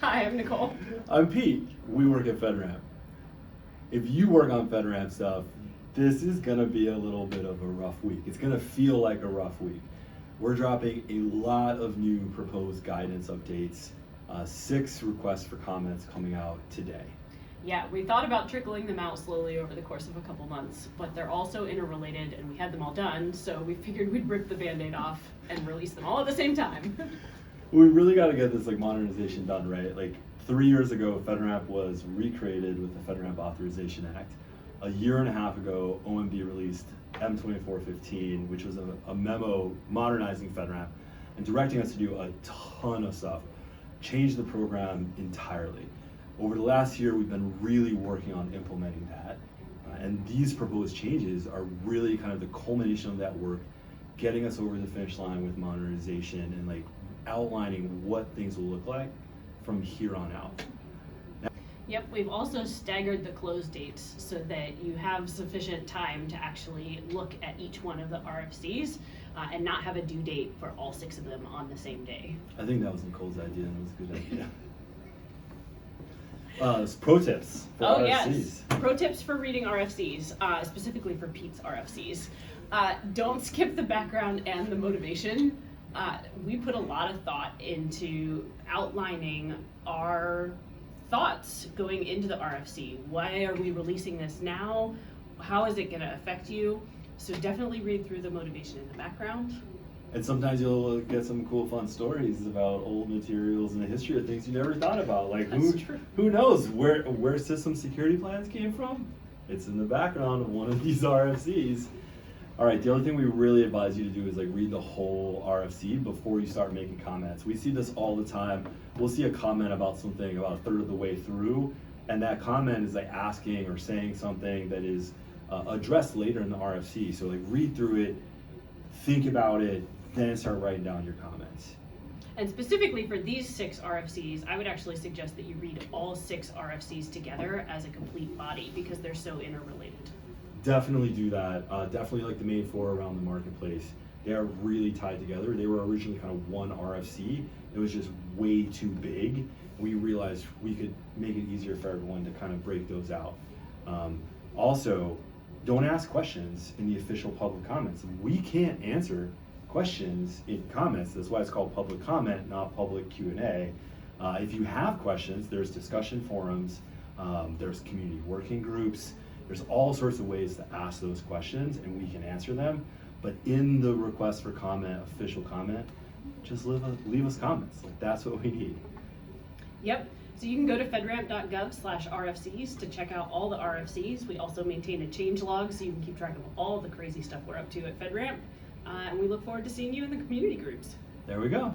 Hi, I'm Nicole. I'm Pete. We work at FedRAMP. If you work on FedRAMP stuff, this is gonna be a little bit of a rough week. It's gonna feel like a rough week. We're dropping a lot of new proposed guidance updates, 6 requests for comments coming out today. Yeah, we thought about trickling them out slowly over the course of a couple months, but they're also interrelated and we had them all done, so we figured we'd rip the Band-Aid off and release them all at the same time. We really got to get this modernization done, right? 3 years ago, FedRAMP was recreated with the FedRAMP Authorization Act. A year and a half ago, OMB released M2415, which was a memo modernizing FedRAMP and directing us to do a ton of stuff, change the program entirely. Over the last year, we've been really working on implementing that. And these proposed changes are really kind of the culmination of that work, getting us over the finish line with modernization and outlining what things will look like from here on out. Yep, we've also staggered the close dates so that you have sufficient time to actually look at each one of the RFCs and not have a due date for all 6 of them on the same day. I think that was Nicole's idea and it was a good idea. Pro tips for RFCs. Yes, pro tips for reading RFCs, specifically for Pete's RFCs. Don't skip the background and the motivation. We put a lot of thought into outlining our thoughts going into the RFC. Why are we releasing this now? How is it going to affect you? So definitely read through the motivation in the background. And sometimes you'll get some cool, fun stories about old materials and the history of things you never thought about. Who knows where system security plans came from? It's in the background of one of these RFCs. All right, the other thing we really advise you to do is read the whole RFC before you start making comments. We see this all the time. We'll see a comment about something about a third of the way through, and that comment is asking or saying something that is addressed later in the RFC. So read through it, think about it, then start writing down your comments. And specifically for these 6 RFCs, I would actually suggest that you read all 6 RFCs together as a complete body because they're so interrelated. Definitely do that. Definitely the main 4 around the marketplace. They are really tied together. They were originally kind of one RFC. It was just way too big. We realized we could make it easier for everyone to kind of break those out. Also, don't ask questions in the official public comments. We can't answer questions in comments. That's why it's called public comment, not public Q&A. If you have questions, there's discussion forums, there's community working groups. There's all sorts of ways to ask those questions and we can answer them. But in the request for comment, official comment, just leave us comments. That's what we need. Yep. So you can go to fedramp.gov/RFCs to check out all the RFCs. We also maintain a change log so you can keep track of all the crazy stuff we're up to at FedRAMP. And we look forward to seeing you in the community groups. There we go.